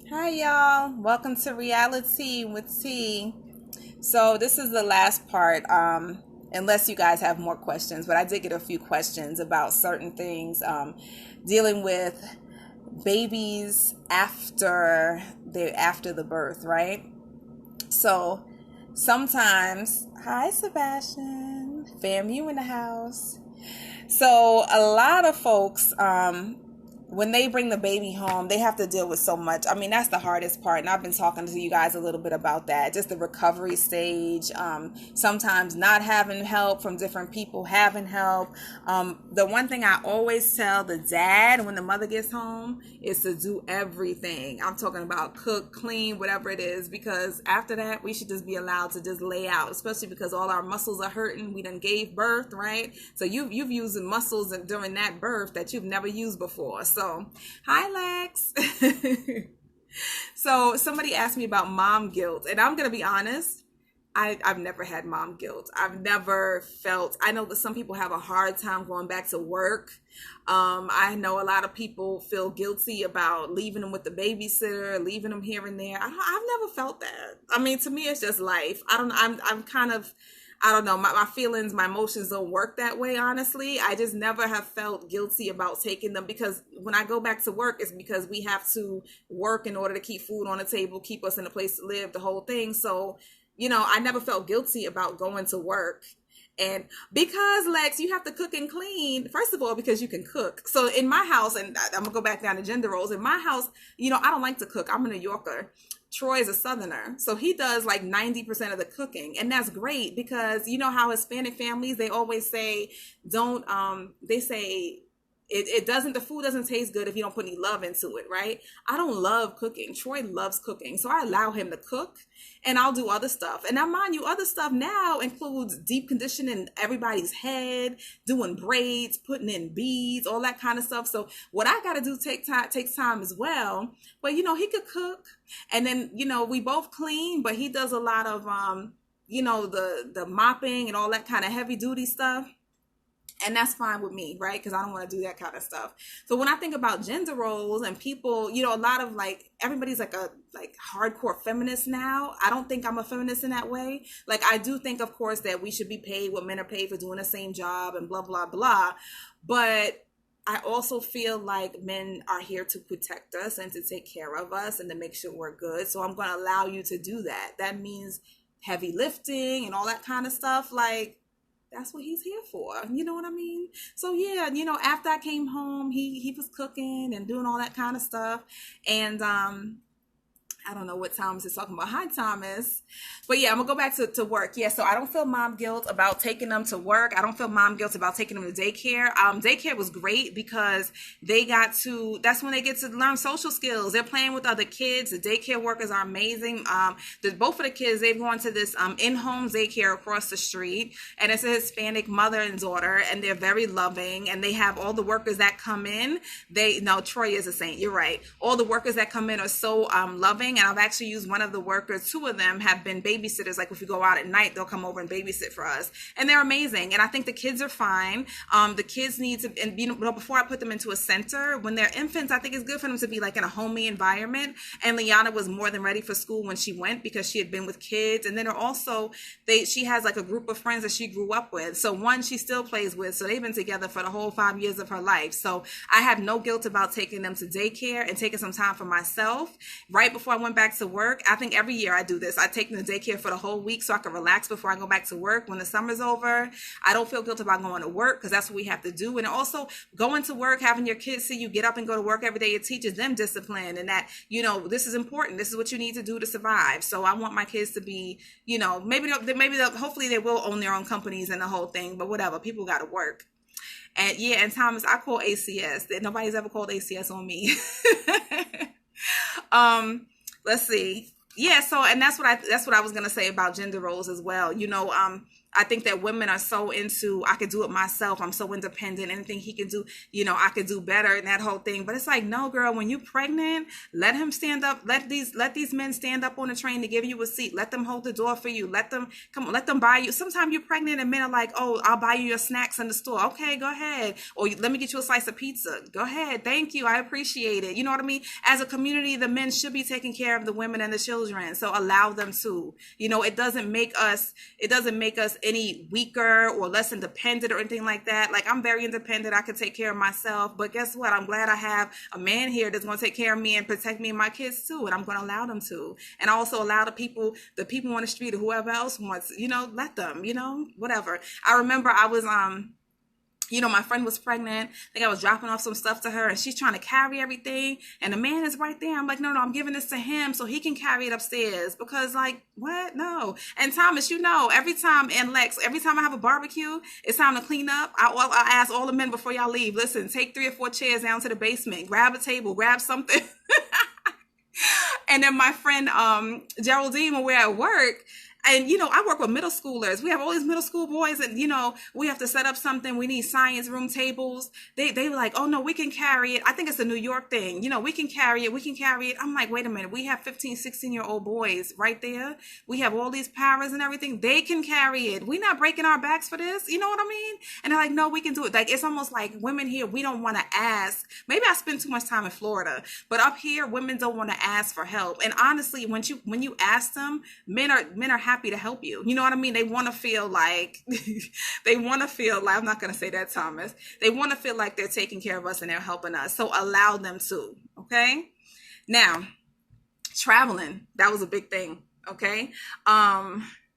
Hi, y'all. Welcome to Reality with T. So, this is the last part, unless you guys have more questions, but I did get a few questions about certain things dealing with babies after the birth, right? So, sometimes, hi, Sebastian, fam, you in the house. So, a lot of folks, when they bring the baby home, they have to deal with so much. I mean, that's the hardest part. And I've been talking to you guys a little bit about that. Just the recovery stage. Sometimes not having help from different people, having help. The one thing I always tell the dad when the mother gets home is to do everything. I'm talking about cook, clean, whatever it is, because after that, we should just be allowed to just lay out, especially because all our muscles are hurting. We done gave birth, right? So you've used muscles during that birth that you've never used before. So, hi Lex. So somebody asked me about mom guilt, and I'm gonna be honest. I've never had mom guilt. I've never felt, I know that some people have a hard time going back to work. I know a lot of people feel guilty about leaving them with the babysitter, leaving them here and there. I've never felt that. I mean, to me, it's just life. I'm kind of, I don't know, my feelings, my emotions don't work that way, honestly. I just never have felt guilty about taking them, because when I go back to work, it's because we have to work in order to keep food on the table, keep us in a place to live, the whole thing. So, I never felt guilty about going to work. And because, Lex, you have to cook and clean, first of all, because you can cook. So in my house, and I'm going to go back down to gender roles. In my house, I don't like to cook. I'm a New Yorker. Troy is a Southerner. So he does like 90% of the cooking. And that's great, because you know how Hispanic families, they always say, they say, the food doesn't taste good if you don't put any love into it, right? I don't love cooking. Troy loves cooking. So I allow him to cook, and I'll do other stuff. And now, mind you, other stuff now includes deep conditioning everybody's head, doing braids, putting in beads, all that kind of stuff. So what I got to do takes time as well. But, he could cook. And then, we both clean, but he does a lot of, the mopping and all that kind of heavy duty stuff. And that's fine with me, right? Because I don't want to do that kind of stuff. So when I think about gender roles and people, a lot of everybody's like a hardcore feminist now. I don't think I'm a feminist in that way. Like, I do think, of course, that we should be paid what men are paid for doing the same job and blah, blah, blah. But I also feel like men are here to protect us and to take care of us and to make sure we're good. So I'm going to allow you to do that. That means heavy lifting and all that kind of stuff. That's what he's here for. You know what I mean? So yeah, after I came home, he was cooking and doing all that kind of stuff. And I don't know what Thomas is talking about. Hi, Thomas. But yeah, I'm going to go back to work. Yeah, so I don't feel mom guilt about taking them to work. I don't feel mom guilt about taking them to daycare. Daycare was great because that's when they get to learn social skills. They're playing with other kids. The daycare workers are amazing. Both of the kids, they've gone to this in-home daycare across the street. And it's a Hispanic mother and daughter. And they're very loving. And they have all the workers that come in. Troy is a saint. You're right. All the workers that come in are so loving. And I've actually used one of the workers. Two of them have been babysitters. Like if we go out at night, they'll come over and babysit for us. And they're amazing. And I think the kids are fine. The kids need to, and before I put them into a center, when they're infants, I think it's good for them to be like in a homey environment. And Liana was more than ready for school when she went because she had been with kids. And then she has like a group of friends that she grew up with. So one she still plays with. So they've been together for the whole 5 years of her life. So I have no guilt about taking them to daycare and taking some time for myself. Right before I went back to work, I think every year I do this. I take them to daycare for the whole week so I can relax before I go back to work when the summer's over. I don't feel guilty about going to work because that's what we have to do. And also going to work, having your kids see you get up and go to work every day, it teaches them discipline and that, this is important. This is what you need to do to survive. So I want my kids to be, hopefully they will own their own companies and the whole thing, but whatever, people got to work. And yeah, and Thomas, I call ACS. Nobody's ever called ACS on me. Let's see. Yeah, so and that's what I was gonna say about gender roles as well. I think that women are so into, I could do it myself. I'm so independent. Anything he can do, I could do better, and that whole thing. But it's like, no, girl, when you're pregnant, let him stand up. Let these men stand up on the train to give you a seat. Let them hold the door for you. Let them let them buy you. Sometimes you're pregnant and men are like, oh, I'll buy you your snacks in the store. Okay, go ahead. Or let me get you a slice of pizza. Go ahead. Thank you. I appreciate it. You know what I mean? As a community, the men should be taking care of the women and the children. So allow them to. It doesn't make us any weaker or less independent or anything like that. Like, I'm very independent. I can take care of myself. But guess what? I'm glad I have a man here that's going to take care of me and protect me and my kids too. And I'm going to allow them to. And also allow the people on the street or whoever else wants, let them, whatever. I remember I was, my friend was pregnant. I think I was dropping off some stuff to her, and she's trying to carry everything, and the man is right there. I'm like, no, I'm giving this to him so he can carry it upstairs, because like, what? No. And Thomas, every time, and Lex, every time I have a barbecue, it's time to clean up. I ask all the men before y'all leave, listen, take 3 or 4 chairs down to the basement, grab a table, grab something. And then my friend Geraldine, when we're at work, and, I work with middle schoolers. We have all these middle school boys, and, we have to set up something. We need science room tables. They were like, oh, no, we can carry it. I think it's a New York thing. We can carry it. We can carry it. I'm like, wait a minute. We have 15, 16-year-old boys right there. We have all these powers and everything. They can carry it. We're not breaking our backs for this. You know what I mean? And they're like, no, we can do it. Like, it's almost like women here, we don't want to ask. Maybe I spend too much time in Florida, but up here, women don't want to ask for help. And honestly, when you ask them, men are happy to help you. You know what I mean? They want to feel like, I'm not going to say that, Thomas. They want to feel like they're taking care of us and they're helping us. So allow them to, okay? Now, traveling, that was a big thing, okay?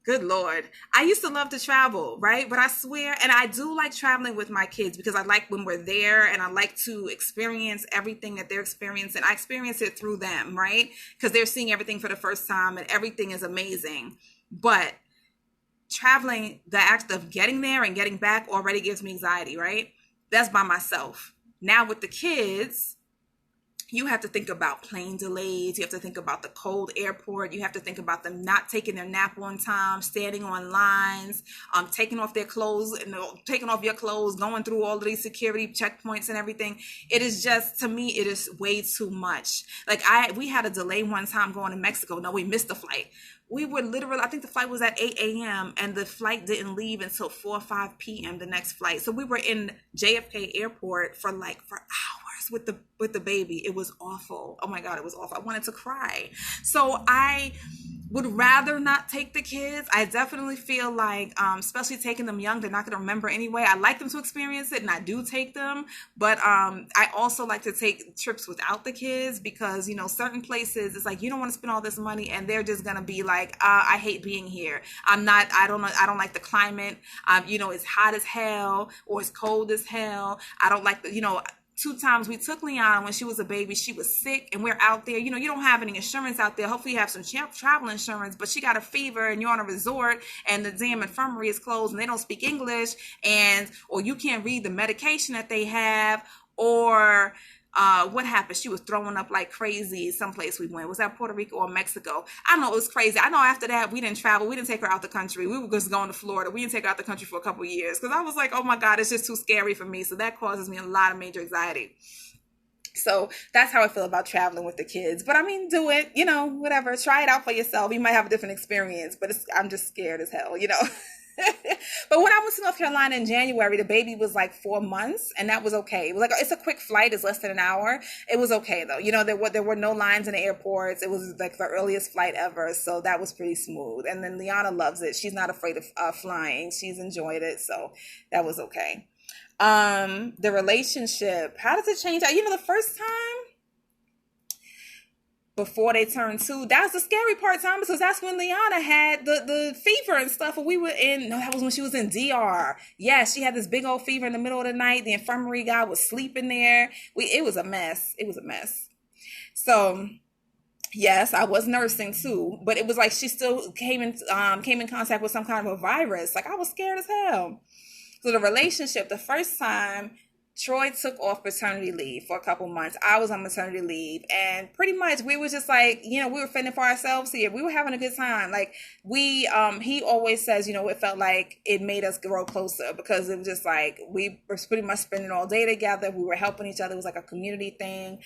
Good Lord. I used to love to travel, right? But I swear, and I do like traveling with my kids because I like when we're there, and I like to experience everything that they're experiencing. I experience it through them, right? Because they're seeing everything for the first time, and everything is amazing. But traveling, the act of getting there and getting back already gives me anxiety, right? That's by myself. Now with the kids, you have to think about plane delays. You have to think about the cold airport. You have to think about them not taking their nap on time, standing on lines, taking off their clothes, and taking off your clothes, going through all of these security checkpoints and everything. It is just, to me, it is way too much. Like we had a delay one time going to Mexico. No, we missed the flight. We were literally, I think the flight was at 8 a.m. and the flight didn't leave until 4 or 5 p.m. the next flight. So we were in JFK airport for hours with the baby. It was awful. Oh my God, it was awful. I wanted to cry. So I would rather not take the kids. I definitely feel like, especially taking them young, they're not going to remember anyway. I like them to experience it, and I do take them. But I also like to take trips without the kids because, certain places, it's like you don't want to spend all this money, and they're just going to be like, I hate being here. I don't like the climate. It's hot as hell or it's cold as hell. I don't like the, 2 times we took Leon when she was a baby. She was sick, and we're out there. You don't have any insurance out there. Hopefully you have some travel insurance, but she got a fever and you're on a resort and the damn infirmary is closed and they don't speak English, or you can't read the medication that they have, or what happened? She was throwing up like crazy someplace we went. Was that Puerto Rico or Mexico? I know, it was crazy. I know after that we didn't travel. We didn't take her out the country. We were just going to Florida. We didn't take her out the country for a couple of years because I was like, oh my God, it's just too scary for me. So that causes me a lot of major anxiety. So that's how I feel about traveling with the kids. But I mean, do it, whatever. Try it out for yourself. You might have a different experience, but I'm just scared as hell, But when I went to North Carolina in January, the baby was like 4 months, and that was okay. It was like, it's a quick flight. It's less than an hour. It was okay though. There were no lines in the airports. It was like the earliest flight ever. So that was pretty smooth. And then Liana loves it. She's not afraid of flying. She's enjoyed it. So that was okay. The relationship, how does it change? The first time, before they turned 2, that was the scary part, Thomas, because that's when Liana had the fever and stuff. And that was when she was in DR. Yeah, she had this big old fever in the middle of the night. The infirmary guy was sleeping there. It was a mess. It was a mess. So yes, I was nursing too, but it was like she still came in contact with some kind of a virus. Like, I was scared as hell. So the relationship, the first time, Troy took off paternity leave for a couple months. I was on maternity leave, and pretty much we were just like, we were fending for ourselves here. We were having a good time. Like he always says, it felt like it made us grow closer because it was just like we were pretty much spending all day together. We were helping each other. It was like a community thing.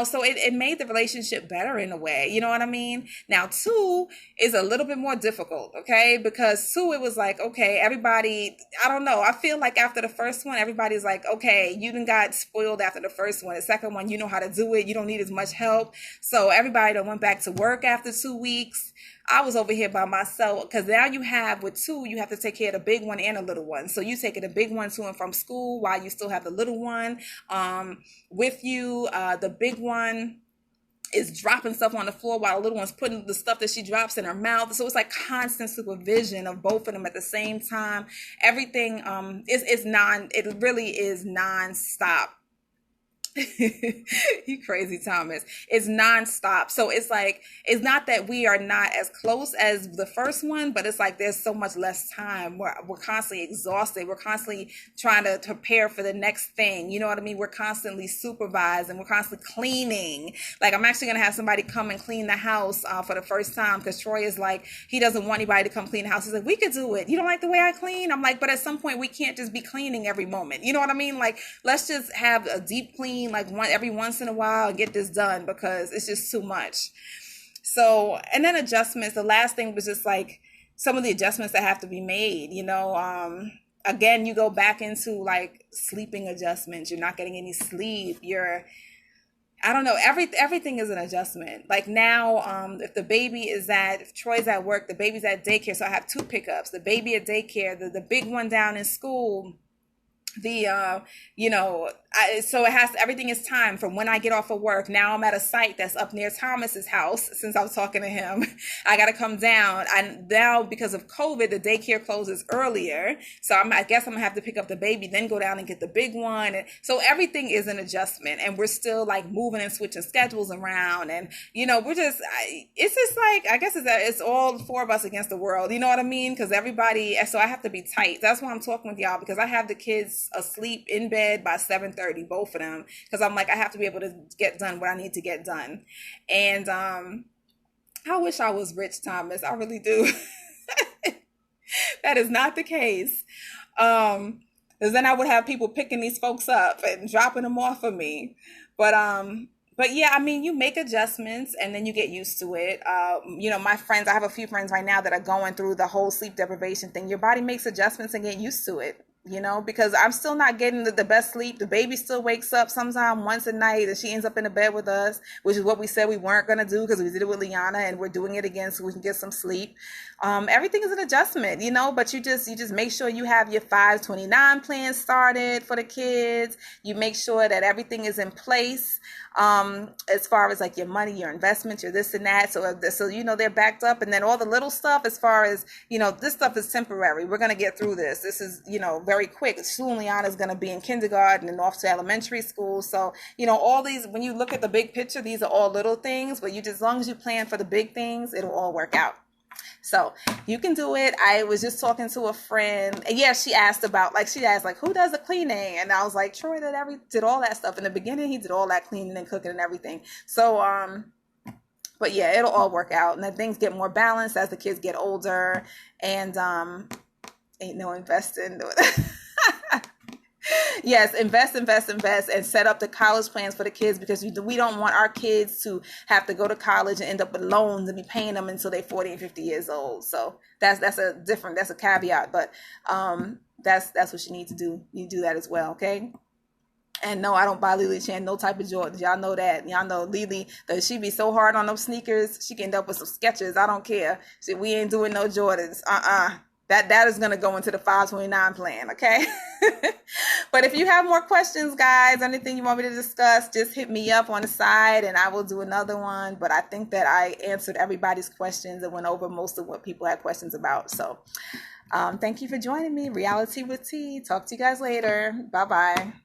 So it made the relationship better in a way. You know what I mean? Now, two is a little bit more difficult, okay? Because two, it was like, okay, everybody, I don't know. I feel like after the first one, everybody's like, okay, you done got spoiled after the first one. The second one, you know how to do it. You don't need as much help. So everybody done went back to work after 2 weeks. I was over here by myself because now with two, you have to take care of the big one and a little one. So you taking the big one to and from school while you still have the little one with you. The big one is dropping stuff on the floor while the little one's putting the stuff that she drops in her mouth. So it's like constant supervision of both of them at the same time. Everything it really is nonstop. You crazy, Thomas. It's nonstop. So it's like, it's not that we are not as close as the first one, but it's like there's so much less time. We're constantly exhausted. We're constantly trying to prepare for the next thing. You know what I mean? We're constantly supervising. We're constantly cleaning. Like, I'm actually going to have somebody come and clean the house for the first time because Troy is like, he doesn't want anybody to come clean the house. He's like, we could do it. You don't like the way I clean? I'm like, but at some point we can't just be cleaning every moment. You know what I mean? Like, let's just have a deep clean like every once in a while and get this done because it's just too much. So, and then adjustments. The last thing was just like some of the adjustments that have to be made, again, you go back into like sleeping adjustments. You're not getting any sleep. I don't know. Everything is an adjustment. Like now, if Troy's at work, the baby's at daycare. So I have two pickups, the baby at daycare, the big one down in school. Everything is timed from when I get off of work. Now I'm at a site that's up near Thomas's house. Since I was talking to him, I got to come down. And now because of COVID, the daycare closes earlier. So I guess I'm gonna have to pick up the baby, then go down and get the big one. And so everything is an adjustment, and we're still like moving and switching schedules around. And it's just like, I guess it's all four of us against the world. You know what I mean? Because so I have to be tight. That's why I'm talking with y'all, because I have the kids asleep in bed by 7:30, both of them, because I'm like, I have to be able to get done what I need to get done. And I wish I was rich, Thomas. I really do. That is not the case. Because then I would have people picking these folks up and dropping them off of me. But yeah, I mean, you make adjustments and then you get used to it. My friends, I have a few friends right now that are going through the whole sleep deprivation thing. Your body makes adjustments and get used to it. Because I'm still not getting the best sleep. The baby still wakes up sometime once a night and she ends up in the bed with us, which is what we said we weren't going to do because we did it with Liana, and we're doing it again so we can get some sleep. Everything is an adjustment, but you just make sure you have your 529 plan started for the kids. You make sure that everything is in place. As far as like your money, your investments, your this and that. So they're backed up. And then all the little stuff as far as, this stuff is temporary. We're going to get through this. This is, very quick. Soon Liana's going to be in kindergarten and off to elementary school. So, all these, when you look at the big picture, these are all little things, but as long as you plan for the big things, it'll all work out. So you can do it. I was just talking to a friend, and yeah, she asked who does the cleaning? And I was like, Troy did all that stuff. In the beginning, he did all that cleaning and cooking and everything. So, but yeah, it'll all work out. And then things get more balanced as the kids get older, and, ain't no investing. Yes, invest, and set up the college plans for the kids, because we don't want our kids to have to go to college and end up with loans and be paying them until they're 40 and 50 years old. So that's a caveat, but that's what you need to do. You do that as well, okay? And no, I don't buy REALITea no type of Jordans. Y'all know that. Y'all know Lily, she be so hard on those sneakers, she can end up with some Skechers. I don't care. We ain't doing no Jordans. That is going to go into the 529 plan, okay? But if you have more questions, guys, anything you want me to discuss, just hit me up on the side and I will do another one. But I think that I answered everybody's questions and went over most of what people had questions about. So thank you for joining me. Reality with T. Talk to you guys later. Bye-bye.